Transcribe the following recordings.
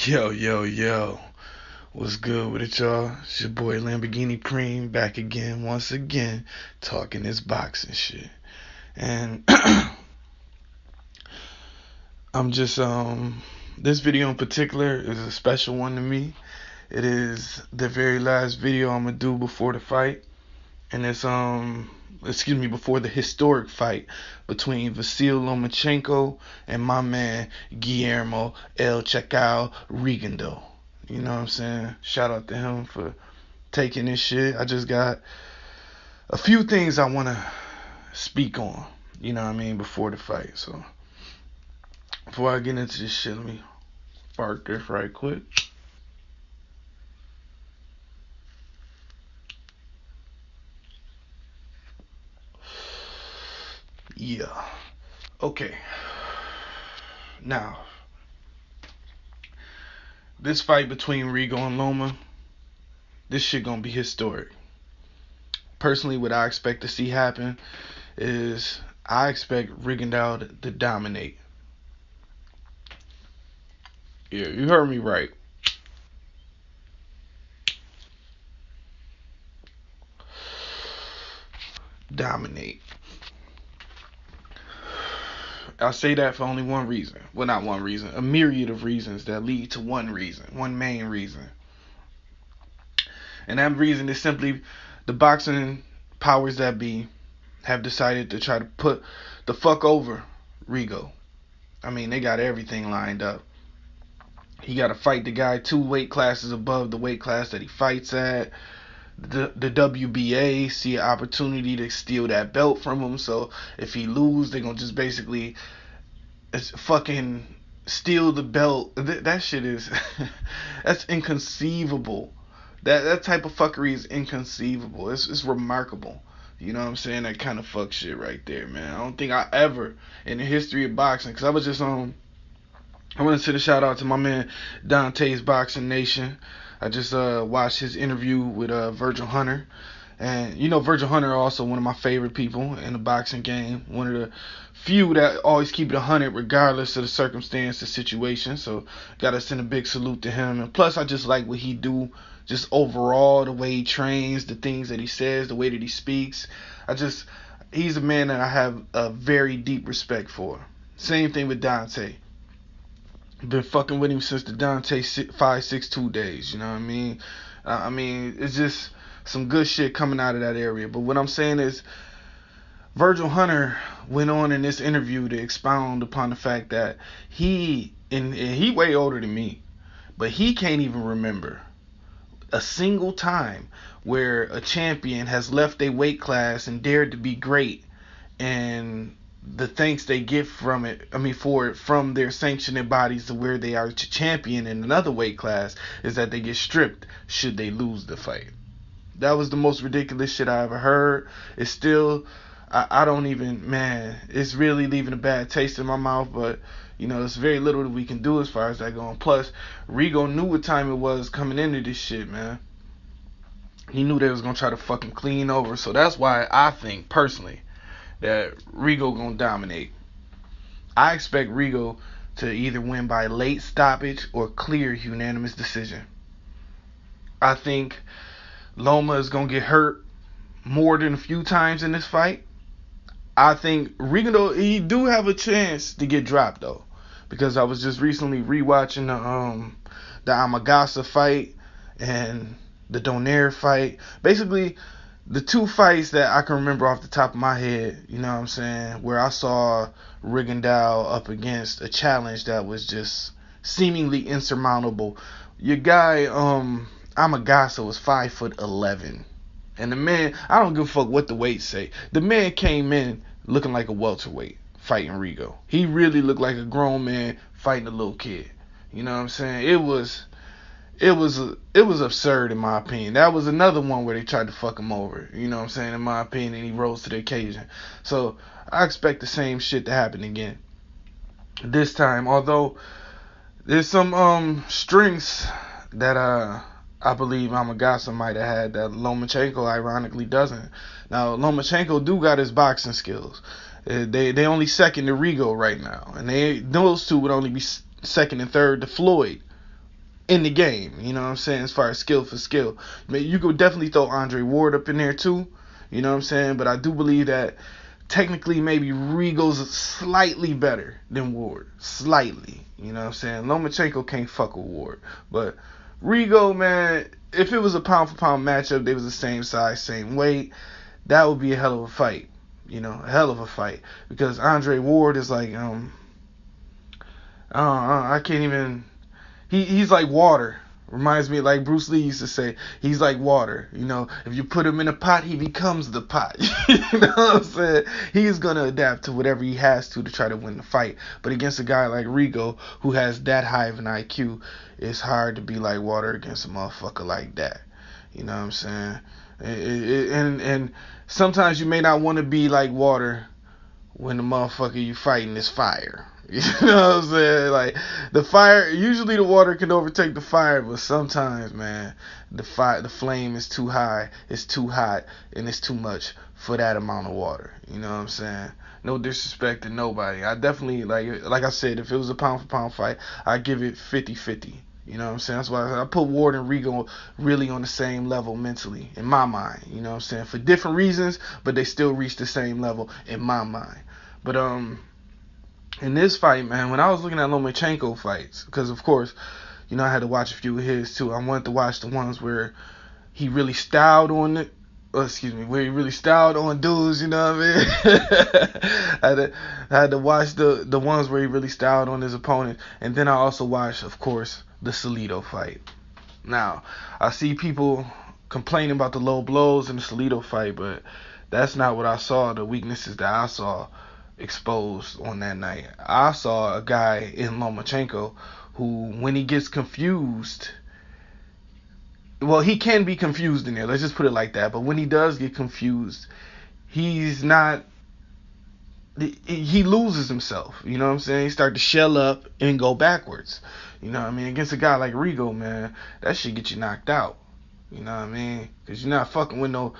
Yo, yo, yo. What's good with it, y'all? It's your boy Lamborghini Cream back again, once again, talking this boxing shit. And I'm just, this video in particular is a special one to me. It is the very last video I'm gonna do before the fight. And it's, before the historic fight between Virgil Lomachenko and my man Guillermo El Chacal Rigondeaux. You know what I'm saying? Shout out to him for taking this shit. I just got a few things I want to speak on, you know what I mean, before the fight. So before I get into this shit, let me spark this right quick. Yeah. Okay. Now, this fight between Rico and Loma, this shit gonna be historic. Personally, what I expect to see happen is I expect Rigondeaux to dominate. Yeah, you heard me right. Dominate. I say that for only one reason. Well, not one reason. A myriad of reasons that lead to one reason. One main reason. And that reason is simply the boxing powers that be have decided to try to put the fuck over Rigo. I mean, they got everything lined up. He got to fight the guy 2 weight classes above the weight class that he fights at. The WBA see an opportunity to steal that belt from him. So if he lose, they're gonna just basically fucking steal the belt. That shit is that's inconceivable. That type of fuckery is inconceivable. It's remarkable. You know what I'm saying? That kind of fuck shit right there, man. I don't think I ever in the history of boxing, because I was just I want to send a shout out to my man Dante's Boxing Nation. I just watched his interview with Virgil Hunter. And, you know, Virgil Hunter also one of my favorite people in the boxing game. One of the few that always keep it 100 regardless of the circumstance, the situation. So, got to send a big salute to him. And plus, I just like what he do. Just overall, the way he trains, the things that he says, the way that he speaks. He's a man that I have a very deep respect for. Same thing with Dante. Been fucking with him since the Dante 562 days, you know what I mean? It's just some good shit coming out of that area. But what I'm saying is, Virgil Hunter went on in this interview to expound upon the fact that he way older than me, but he can't even remember a single time where a champion has left a weight class and dared to be great, and the thanks they get from it, from their sanctioning bodies to where they are champion in another weight class, is that they get stripped should they lose the fight. That was the most ridiculous shit I ever heard. It's still, I don't even, man, it's really leaving a bad taste in my mouth, but, you know, there's very little that we can do as far as that going. Plus, Rigo knew what time it was coming into this shit, man. He knew they was going to try to fucking clean over, so that's why I think, personally, that Rigo gonna dominate. I expect Rigo to either win by late stoppage or clear unanimous decision. I think Loma is gonna get hurt more than a few times in this fight. I think Rigo, he do have a chance to get dropped though, because I was just recently rewatching the Amagasa fight and the Donaire fight. Basically, the 2 fights that I can remember off the top of my head, you know what I'm saying, where I saw Rigondeaux up against a challenge that was just seemingly insurmountable. Your guy, Amagasa, was 5'11", and the man, I don't give a fuck what the weights say. The man came in looking like a welterweight fighting Rigo. He really looked like a grown man fighting a little kid. You know what I'm saying? It was absurd in my opinion. That was another one where they tried to fuck him over. You know what I'm saying? In my opinion, he rose to the occasion. So I expect the same shit to happen again this time. Although there's some strengths that I believe Amagasa might have had that Lomachenko ironically doesn't. Now Lomachenko do got his boxing skills. They only second to Rigo right now, and those two would only be second and third to Floyd. in the game. You know what I'm saying? As far as skill for skill, I mean, you could definitely throw Andre Ward up in there too. You know what I'm saying? But I do believe that technically maybe Rigo's slightly better than Ward. Slightly. You know what I'm saying? Lomachenko can't fuck with Ward. But Rigo, man, if it was a pound for pound matchup, they was the same size, same weight, that would be a hell of a fight. You know, a hell of a fight. Because Andre Ward is like, I can't even. He's like water. Reminds me, like Bruce Lee used to say, he's like water. You know, if you put him in a pot, he becomes the pot. You know what I'm saying? He's going to adapt to whatever he has to try to win the fight. But against a guy like Rigo, who has that high of an IQ, it's hard to be like water against a motherfucker like that. You know what I'm saying? And sometimes you may not want to be like water when the motherfucker you fighting is fire. You know what I'm saying? Like, the fire, usually the water can overtake the fire, but sometimes, man, the flame is too high, it's too hot, and it's too much for that amount of water. You know what I'm saying? No disrespect to nobody. I definitely, like I said, if it was a pound for pound fight, I'd give it 50-50. You know what I'm saying? That's why I put Ward and Rigo really on the same level mentally, in my mind. You know what I'm saying? For different reasons, but they still reach the same level in my mind. But, in this fight, man, when I was looking at Lomachenko fights, because of course, you know, I had to watch a few of his too. I wanted to watch the ones where he really styled on it. Where he really styled on dudes, you know what I mean? I had to watch the ones where he really styled on his opponent. And then I also watched, of course, the Salido fight. Now, I see people complaining about the low blows in the Salido fight, but that's not what I saw, the weaknesses that I saw exposed on that night. I saw a guy in Lomachenko who, when he gets confused, well, he can be confused in there, let's just put it like that, but when he does get confused, he loses himself. You know what I'm saying? He start to shell up and go backwards. You know what I mean? Against a guy like Rigo, man, that shit get you knocked out. You know what I mean? Because you're not fucking with no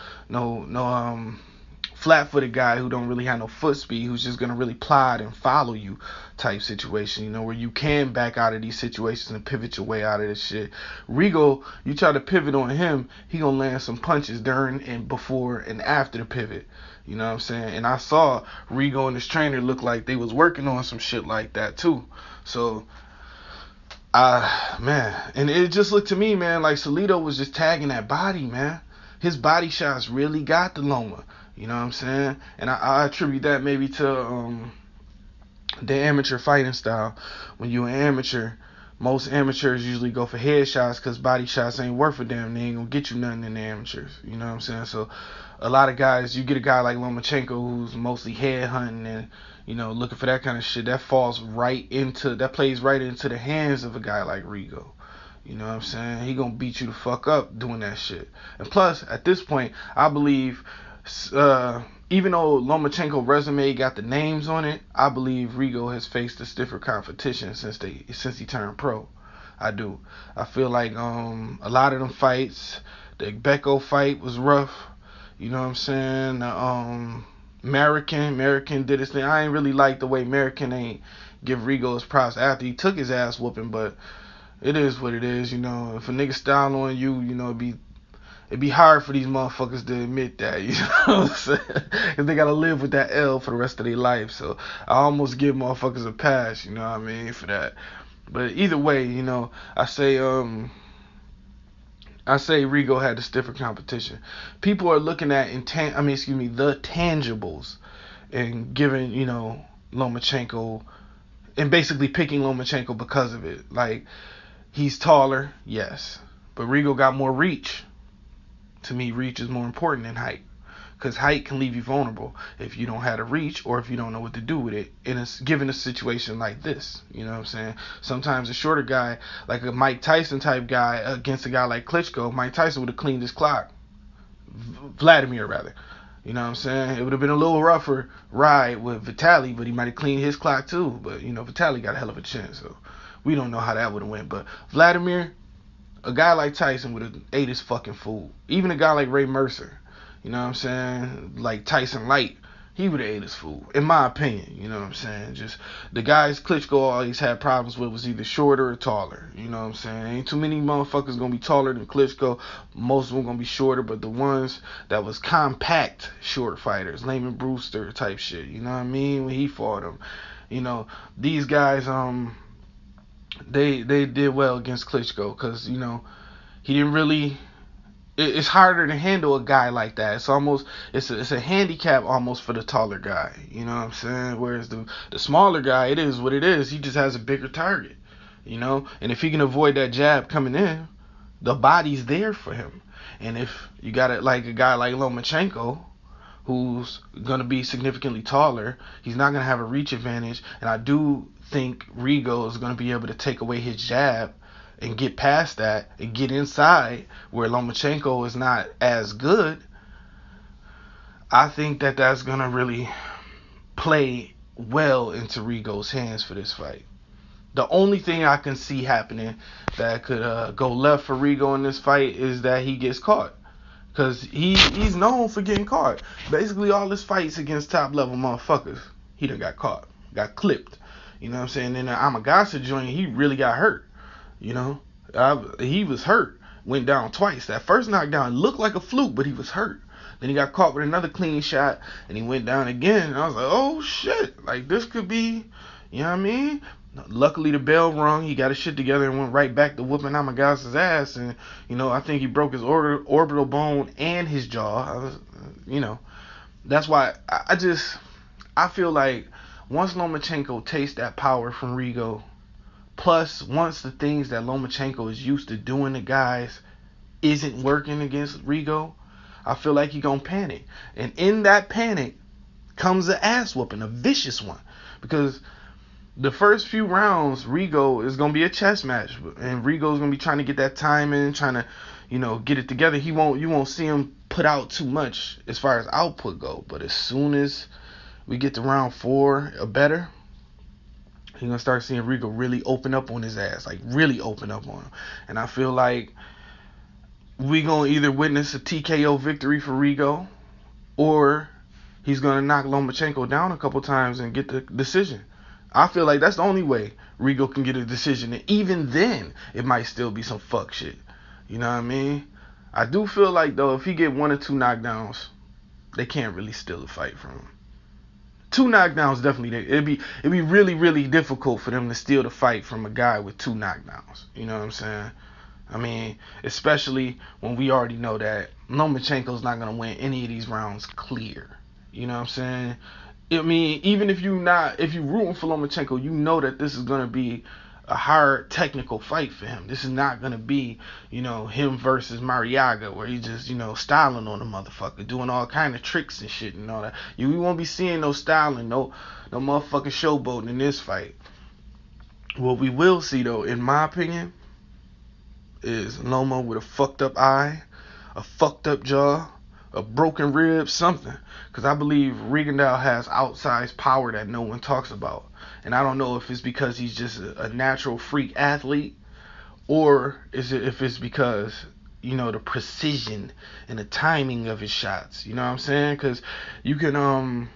flat-footed guy who don't really have no foot speed, who's just gonna really plod and follow you type situation, you know, where you can back out of these situations and pivot your way out of this shit. Rigo, you try to pivot on him, he gonna land some punches during and before and after the pivot. You know what I'm saying? And I saw Rigo and his trainer look like they was working on some shit like that too. So, man, and it just looked to me, man, like Salido was just tagging that body, man. His body shots really got the Loma. You know what I'm saying? And I attribute that maybe to the amateur fighting style. When you're an amateur, most amateurs usually go for headshots because body shots ain't worth a damn. They ain't gonna get you nothing in the amateurs. You know what I'm saying? So a lot of guys, you get a guy like Lomachenko who's mostly head hunting and, you know, looking for that kind of shit. That plays right into the hands of a guy like Rigo. You know what I'm saying? He gonna beat you the fuck up doing that shit. And plus, at this point, I believe, even though Lomachenko resume got the names on it, I believe Rigo has faced a stiffer competition since he turned pro. I do. I feel like a lot of them fights, the Becco fight was rough. You know what I'm saying? American did his thing. I ain't really like the way American ain't give Rigo his props after he took his ass whooping, but it is what it is. You know, if a nigga style on you, you know, it'd be hard for these motherfuckers to admit that, you know what I'm saying? Because they gotta live with that L for the rest of their life. So I almost give motherfuckers a pass, you know what I mean, for that. But either way, you know, I say Rigo had the stiffer competition. People are looking at the tangibles and giving, you know, Lomachenko, and basically picking Lomachenko because of it. Like, he's taller, yes, but Rigo got more reach. To me, reach is more important than height, because height can leave you vulnerable if you don't have the reach or if you don't know what to do with it given a situation like this. You know what I'm saying? Sometimes a shorter guy, like a Mike Tyson type guy, against a guy like Klitschko, Mike Tyson would have cleaned his clock. Vladimir, rather. You know what I'm saying? It would have been a little rougher ride with Vitaly, but he might have cleaned his clock too. But, you know, Vitaly got a hell of a chin, so we don't know how that would have went. But Vladimir, a guy like Tyson would have ate his fucking food. Even a guy like Ray Mercer, you know what I'm saying? Like Tyson Light, he would have ate his food, in my opinion. You know what I'm saying? Just the guys Klitschko always had problems with was either shorter or taller. You know what I'm saying? Ain't too many motherfuckers gonna be taller than Klitschko. Most of them gonna be shorter, but the ones that was compact short fighters, Lehman Brewster type shit. You know what I mean? When he fought him, you know, these guys they did well against Klitschko because you know he didn't really. It's harder to handle a guy like that. It's a handicap almost for the taller guy. You know what I'm saying? Whereas the smaller guy, it is what it is. He just has a bigger target. You know, and if he can avoid that jab coming in, the body's there for him. And if you got it like a guy like Lomachenko, who's gonna be significantly taller, he's not gonna have a reach advantage. And I do think Rigo is gonna be able to take away his jab and get past that and get inside where Lomachenko is not as good. I think that that's going to really play well into Rigo's hands for this fight. The only thing I can see happening that could go left for Rigo in this fight is that he gets caught. Because he's known for getting caught. Basically all his fights against top level motherfuckers, he done got caught. Got clipped. You know what I'm saying? In the Amagasa joint, he really got hurt. You know, he was hurt. Went down twice. That first knockdown looked like a fluke, but he was hurt. Then he got caught with another clean shot, and he went down again. And I was like, oh shit, like this could be, you know what I mean? Luckily the bell rung. He got his shit together and went right back to whooping Amagasa's ass. And you know, I think he broke his orbital bone and his jaw. You know, that's why I feel like once Lomachenko tastes that power from Rigo. Plus, once the things that Lomachenko is used to doing to guys isn't working against Rigo, I feel like he's going to panic. And in that panic comes an ass whooping, a vicious one. Because the first few rounds, Rigo is going to be a chess match. And Rigo's going to be trying to get that time in, trying to, you know, get it together. You won't see him put out too much as far as output go. But as soon as we get to round 4 or better, you're going to start seeing Rigo really open up on his ass. Like, really open up on him. And I feel like we're going to either witness a TKO victory for Rigo, or he's going to knock Lomachenko down a couple times and get the decision. I feel like that's the only way Rigo can get a decision. And even then, it might still be some fuck shit. You know what I mean? I do feel like, though, if he get 1 or 2 knockdowns, they can't really steal the fight from him. 2 knockdowns definitely. It'd be really, really difficult for them to steal the fight from a guy with 2 knockdowns. You know what I'm saying? I mean, especially when we already know that Lomachenko's not gonna win any of these rounds clear. You know what I'm saying? I mean, even if you're rooting for Lomachenko, you know that this is gonna be a hard technical fight for him. This is not gonna be, you know, him versus Mariaga, where he's just, you know, styling on the motherfucker, doing all kind of tricks and shit and all that. We won't be seeing no styling, no motherfucking showboating in this fight. What we will see, though, in my opinion, is Loma with a fucked up eye, a fucked up jaw, a broken rib, something. Because I believe Rigondeaux has outsized power that no one talks about. And I don't know if it's because he's just a natural freak athlete, or if it's because, you know, the precision and the timing of his shots. You know what I'm saying? Because you can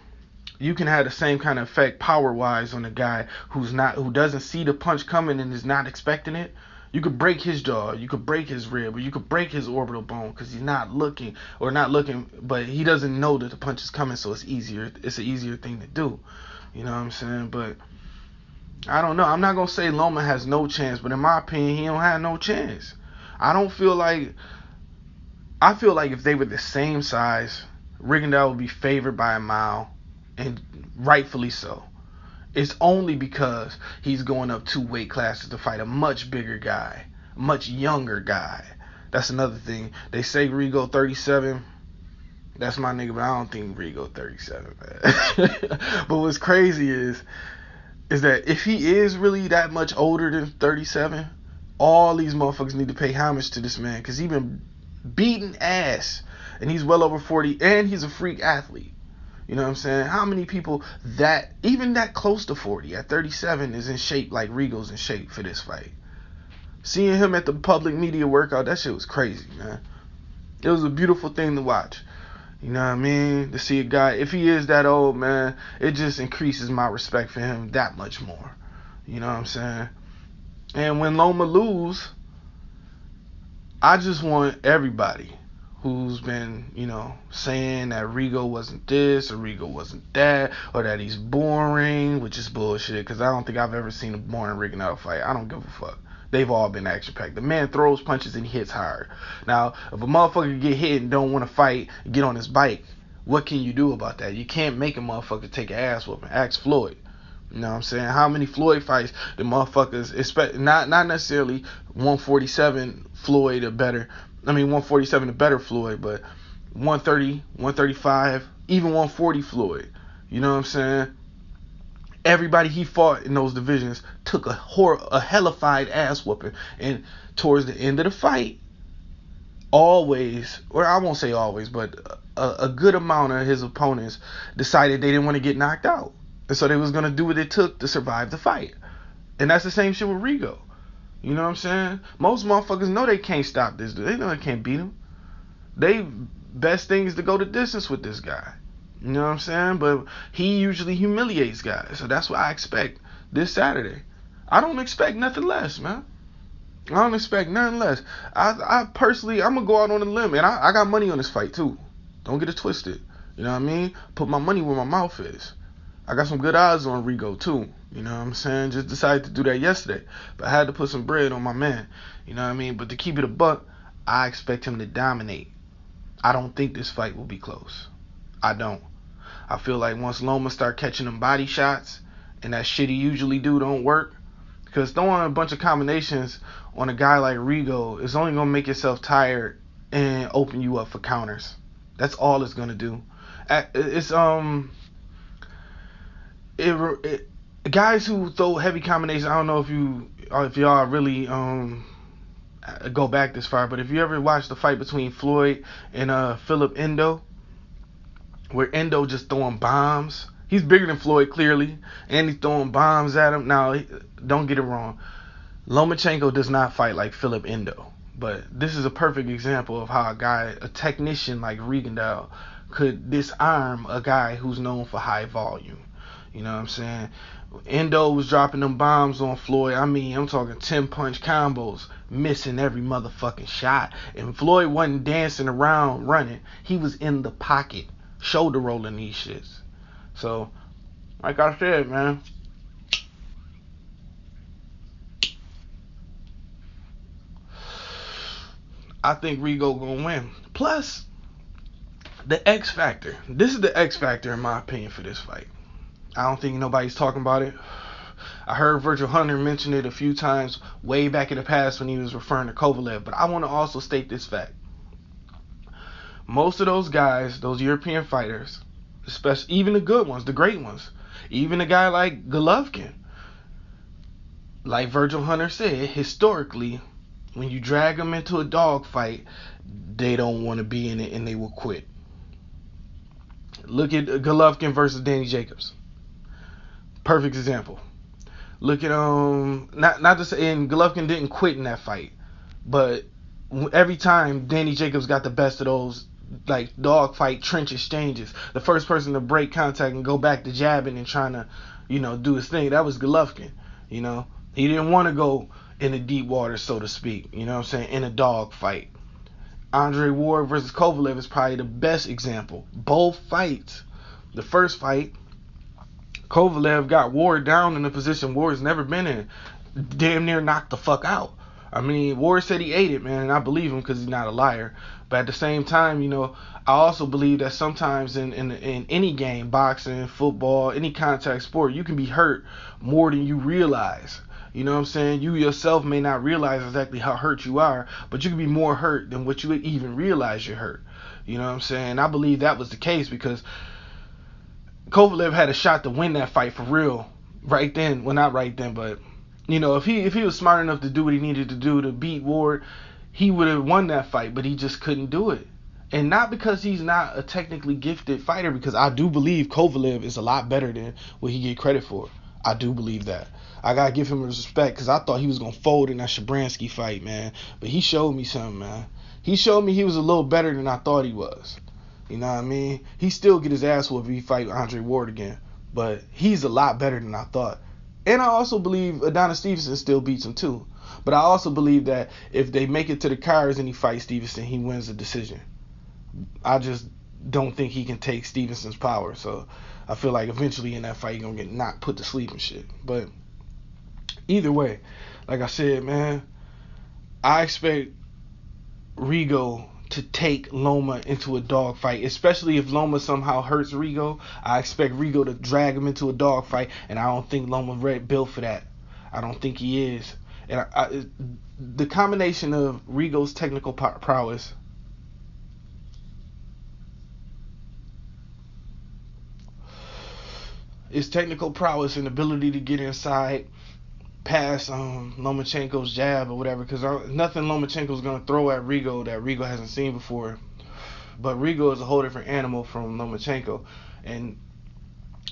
have the same kind of effect power-wise on a guy who doesn't see the punch coming and is not expecting it. You could break his jaw, you could break his rib, or you could break his orbital bone because he's not looking, but he doesn't know that the punch is coming, so it's an easier thing to do. You know what I'm saying? But I don't know. I'm not going to say Loma has no chance, but in my opinion, he don't have no chance. I feel like if they were the same size, Rigondeaux would be favored by a mile, and rightfully so. It's only because he's going up 2 weight classes to fight a much bigger guy, much younger guy. That's another thing. They say Rigo 37. That's my nigga, but I don't think Rigo 37, man. But what's crazy is that if he is really that much older than 37, all these motherfuckers need to pay homage to this man, because he's been beating ass, and he's well over 40, and he's a freak athlete. You know what I'm saying? How many people that, even that close to 40, at 37, is in shape like Rigo's in shape for this fight? Seeing him at the public media workout, that shit was crazy, man. It was a beautiful thing to watch. You know what I mean? To see a guy, if he is that old, man, it just increases my respect for him that much more. You know what I'm saying? And when Loma lose, I just want everybody who's been, saying that Rigo wasn't this or Rigo wasn't that or that he's boring, which is bullshit, because I don't think I've ever seen a boring Rigondeaux fight. I don't give a fuck. They've all been action-packed. The man throws punches and hits hard. Now, if a motherfucker get hit and don't want to fight, get on his bike, what can you do about that? You can't make a motherfucker take an ass whooping. Ask Floyd. You know what I'm saying? How many Floyd fights the motherfuckers, not necessarily 147 Floyd or better, 147 or better Floyd, but 130, 135, even 140 Floyd. You know what I'm saying? Everybody he fought in those divisions took a hellified ass whooping. And towards the end of the fight, always, or I won't say always, but a good amount of his opponents decided they didn't want to get knocked out. And so they was going to do what it took to survive the fight. And that's the same shit with Rigo. You know what I'm saying? Most motherfuckers know they can't stop this dude. They know they can't beat him. They best thing is to go the distance with this guy. You know what I'm saying? But he usually humiliates guys. So that's what I expect this Saturday. I don't expect nothing less, man. I don't expect nothing less. I personally, I'm going to go out on a limb. And I got money on this fight, too. Don't get it twisted. You know what I mean? Put my money where my mouth is. I got some good odds on Rigo, too. You know what I'm saying? Just decided to do that yesterday. But I had to put some bread on my man. You know what I mean? But to keep it a buck, I expect him to dominate. I don't think this fight will be close. I don't. I feel like once Loma start catching them body shots, and that shit he usually do don't work, because throwing a bunch of combinations on a guy like Rigo is only going to make yourself tired and open you up for counters. That's all it's going to do. It's, guys who throw heavy combinations, I don't know if y'all really go back this far, but if you ever watched the fight between Floyd and Philip Endo, where Endo just throwing bombs, he's bigger than Floyd clearly, and he's throwing bombs at him. Now, don't get it wrong, Lomachenko does not fight like Philip Endo, but this is a perfect example of how a technician like Rigondeaux could disarm a guy who's known for high volume. You know what I'm saying? Endo was dropping them bombs on Floyd. I'm talking 10-punch combos, missing every motherfucking shot. And Floyd wasn't dancing around running. He was in the pocket, shoulder rolling these shits. So, like I said, man, I think Rigo gonna win. Plus, the X factor. This is the X factor in my opinion for this fight. I don't think nobody's talking about it. I heard Virgil Hunter mention it a few times way back in the past when he was referring to Kovalev, but I want to also state this fact. Most of those guys, those European fighters, especially even the good ones, the great ones, even a guy like Golovkin, like Virgil Hunter said, historically, when you drag them into a dogfight, they don't want to be in it and they will quit. Look at Golovkin versus Danny Jacobs. Perfect example. Look at not to say, and Golovkin didn't quit in that fight, but every time Danny Jacobs got the best of those like dogfight trench exchanges, the first person to break contact and go back to jabbing and trying to, do his thing, that was Golovkin. He didn't want to go in the deep water, so to speak. You know what I'm saying? In a dogfight. Andre Ward versus Kovalev is probably the best example. Both fights. The first fight, Kovalev got Ward down in a position Ward's never been in. Damn near knocked the fuck out. Ward said he ate it, man, and I believe him because he's not a liar. But at the same time, I also believe that sometimes in any game, boxing, football, any contact sport, you can be hurt more than you realize. You know what I'm saying? You yourself may not realize exactly how hurt you are, but you can be more hurt than what you would even realize you're hurt. You know what I'm saying? I believe that was the case because Kovalev had a shot to win that fight for real right then. Well, not right then, but if he was smart enough to do what he needed to do to beat Ward, he would have won that fight, but he just couldn't do it. And not because he's not a technically gifted fighter, because I do believe Kovalev is a lot better than what he get credit for. I do believe that. I gotta give him respect because I thought he was gonna fold in that Shabransky fight, man. But he showed me something, man. He showed me he was a little better than I thought he was. You know what I mean? He still get his ass whooped if he fight Andre Ward again. But he's a lot better than I thought. And I also believe Adonis Stevenson still beats him too. But I also believe that if they make it to the cards and he fights Stevenson, he wins the decision. I just don't think he can take Stevenson's power. So I feel like eventually in that fight he's going to get knocked, put to sleep and shit. But either way, like I said, man, I expect Rigo to take Loma into a dogfight, especially if Loma somehow hurts Rigo. I expect Rigo to drag him into a dogfight, and I don't think Loma built for that. I don't think he is. And the combination of Rigo's technical prowess, and ability to get inside past Lomachenko's jab or whatever, because nothing Lomachenko's going to throw at Rigo that Rigo hasn't seen before. But Rigo is a whole different animal from Lomachenko, and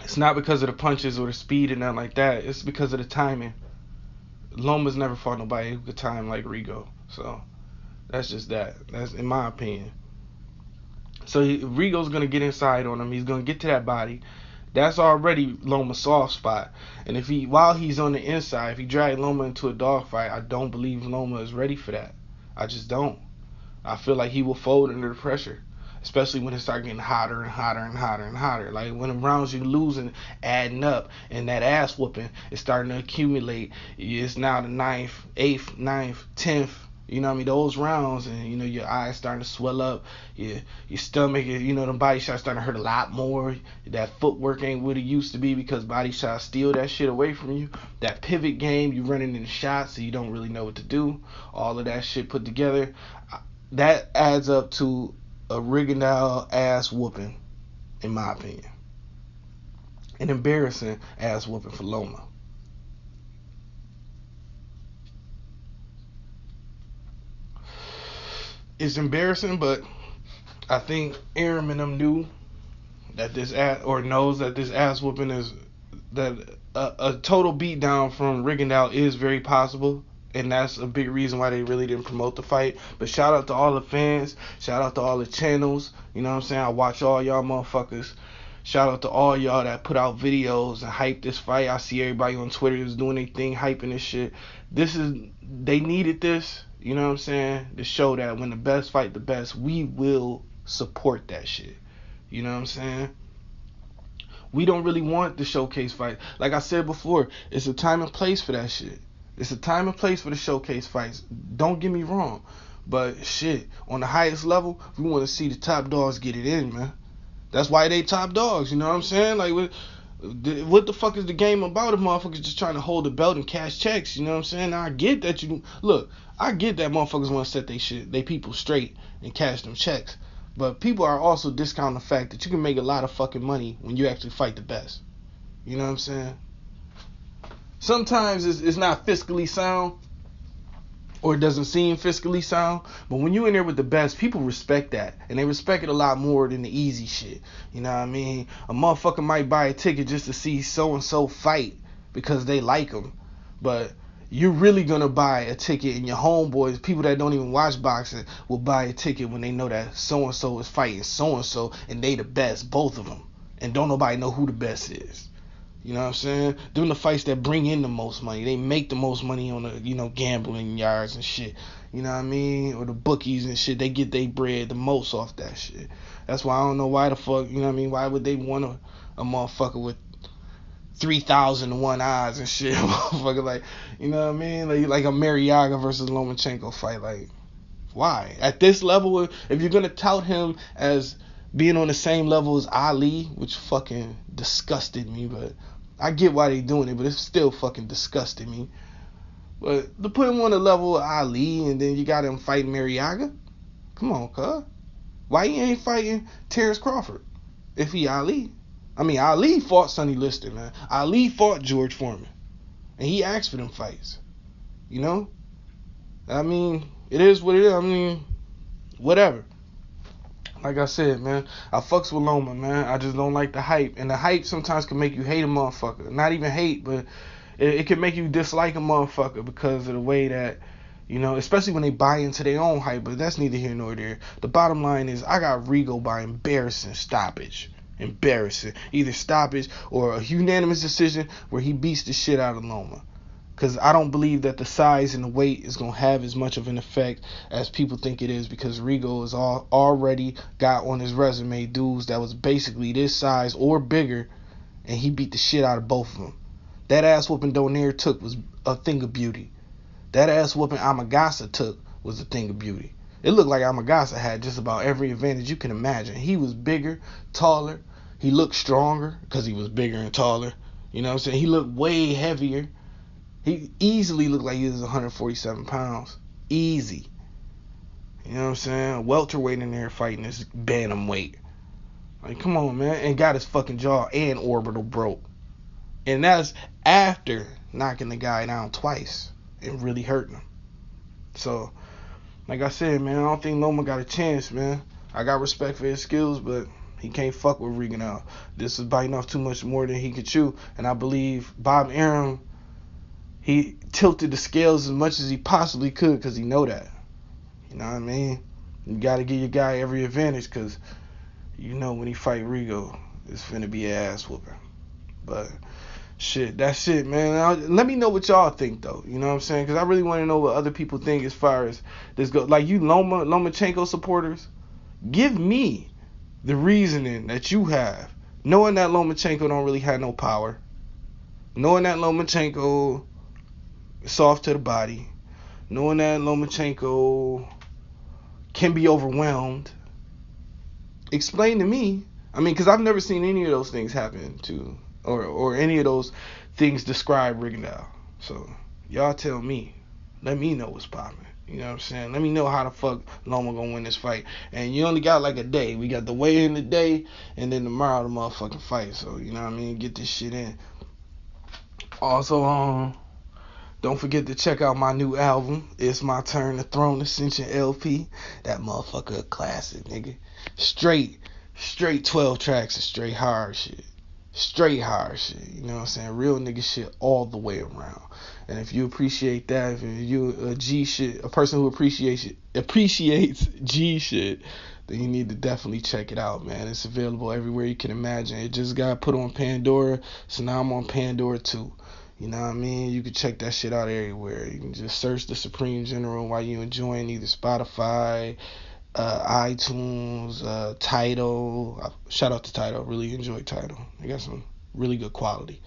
it's not because of the punches or the speed and nothing like that. It's because of the timing. Loma's never fought nobody who could time like Rigo, so that's just that. That's in my opinion. So Rigo's going to get inside on him. He's going to get to that body. That's already Loma's soft spot. And if while he's on the inside, if he drags Loma into a dogfight, I don't believe Loma is ready for that. I just don't. I feel like he will fold under the pressure, especially when it starts getting hotter and hotter and hotter and hotter. Like when the rounds you're losing adding up and that ass whooping is starting to accumulate. It's now the 9th, 8th, 9th, 10th. You know what I mean? Those rounds, and you know your eyes starting to swell up, your stomach, you know, the body shots starting to hurt a lot more. That footwork ain't what it used to be because body shots steal that shit away from you. That pivot game, you running in shots, so you don't really know what to do. All of that shit put together, that adds up to a Rigondeaux ass whooping, in my opinion. An embarrassing ass whooping for Loma. It's embarrassing, but I think Arum and them knew that knows that this ass whooping is that a total beatdown from Rigondeaux is very possible, and that's a big reason why they really didn't promote the fight. But shout out to all the fans, shout out to all the channels. You know what I'm saying? I watch all y'all motherfuckers. Shout out to all y'all that put out videos and hype this fight. I see everybody on Twitter is doing their thing, hyping this shit. They needed this. You know what I'm saying? To show that when the best fight the best, we will support that shit. You know what I'm saying? We don't really want the showcase fight. Like I said before, it's a time and place for that shit. It's a time and place for the showcase fights. Don't get me wrong. But shit, on the highest level, we want to see the top dogs get it in, man. That's why they top dogs, you know what I'm saying? Like, what the fuck is the game about if motherfuckers just trying to hold the belt and cash checks, you know what I'm saying? Now, I get that I get that motherfuckers want to set they people straight and cash them checks. But people are also discounting the fact that you can make a lot of fucking money when you actually fight the best. You know what I'm saying? Sometimes it's not fiscally sound, or it doesn't seem fiscally sound, but when you in there with the best, people respect that, and they respect it a lot more than the easy shit. You know what I mean? A motherfucker might buy a ticket just to see so and so fight because they like them, but you're really gonna buy a ticket, and your homeboys, people that don't even watch boxing, will buy a ticket when they know that so and so is fighting so and so, and they the best, both of them, and don't nobody know who the best is. You know what I'm saying? Them the fights that bring in the most money. They make the most money on the, gambling yards and shit. You know what I mean? Or the bookies and shit. They get their bread the most off that shit. That's why I don't know why the fuck, you know what I mean? Why would they want a motherfucker with 3,001 odds and shit? Motherfucker, like, you know what I mean? Like a Mariaga versus Lomachenko fight. Like, why? At this level, if you're going to tout him as being on the same level as Ali, which fucking disgusted me, but I get why they doing it, but it's still fucking disgusted me. But to put him on the level of Ali and then you got him fighting Mariaga? Come on, cuz. Why he ain't fighting Terrence Crawford if he Ali? I mean, Ali fought Sonny Liston, man. Ali fought George Foreman. And he asked for them fights. You know? I mean, it is what it is. I mean, whatever. Like I said, man, I fucks with Loma, man. I just don't like the hype. And the hype sometimes can make you hate a motherfucker. Not even hate, but it can make you dislike a motherfucker because of the way that You know, especially when they buy into their own hype, but that's neither here nor there. The bottom line is I got Rigo by embarrassing stoppage. Embarrassing. Either stoppage or a unanimous decision where he beats the shit out of Loma. Because I don't believe that the size and the weight is going to have as much of an effect as people think it is, because Rigo has already got on his resume dudes that was basically this size or bigger, and he beat the shit out of both of them. That ass whooping Donaire took was a thing of beauty. That ass whooping Amagasa took was a thing of beauty. It looked like Amagasa had just about every advantage you can imagine. He was bigger, taller. He looked stronger because he was bigger and taller. You know what I'm saying? He looked way heavier. He easily looked like he was 147 pounds. Easy. You know what I'm saying? Welterweight in there fighting this bantamweight. Like, come on, man. And got his fucking jaw and orbital broke. And that's after knocking the guy down twice and really hurting him. So, like I said, man, I don't think Loma got a chance, man. I got respect for his skills, but he can't fuck with Rigondeaux. This is biting off too much more than he could chew. And I believe Bob Arum, he tilted the scales as much as he possibly could because he know that. You know what I mean? You got to give your guy every advantage because you know when he fight Rigo, it's finna be an ass whooping. But shit, that's it, man. Let me know what y'all think, though. You know what I'm saying? Because I really want to know what other people think as far as this goes. Like, you Lomachenko supporters, give me the reasoning that you have, knowing that Lomachenko don't really have no power, knowing that Lomachenko soft to the body, knowing that Lomachenko can be overwhelmed. Explain to me. I mean, because I've never seen any of those things happen to, or any of those things describe Rigondeaux. So y'all tell me. Let me know what's popping. You know what I'm saying? Let me know how the fuck Loma gonna win this fight. And you only got like a day. We got the weigh-in today, and then tomorrow the motherfucking fight. So you know what I mean? Get this shit in. Also, don't forget to check out my new album, It's My Turn to Throne Ascension LP. That motherfucker a classic, nigga. Straight 12 tracks of straight hard shit. Straight hard shit. You know what I'm saying? Real nigga shit all the way around. And if you appreciate that, if you a G shit, a person who appreciates G shit, then you need to definitely check it out, man. It's available everywhere you can imagine. It just got put on Pandora, so now I'm on Pandora too. You know what I mean? You can check that shit out everywhere. You can just search the Supreme General while you enjoying either Spotify, iTunes, Tidal. Shout out to Tidal. Really enjoy Tidal. They got some really good quality.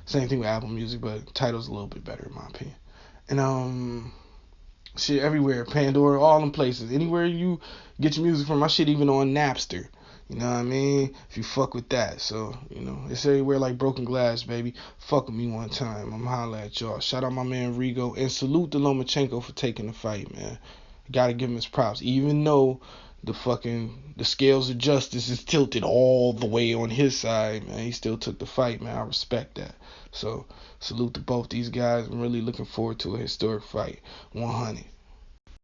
Same thing with Apple Music, but Tidal's a little bit better in my opinion. And shit everywhere. Pandora, all them places. Anywhere you get your music from. My shit even on Napster. You know what I mean? If you fuck with that. So, you know, it's everywhere like broken glass, baby. Fuck with me one time. I'm holla at y'all. Shout out my man Rigo. And salute to Lomachenko for taking the fight, man. Gotta give him his props. Even though the scales of justice is tilted all the way on his side, man, he still took the fight, man. I respect that. So, salute to both these guys. I'm really looking forward to a historic fight. 100.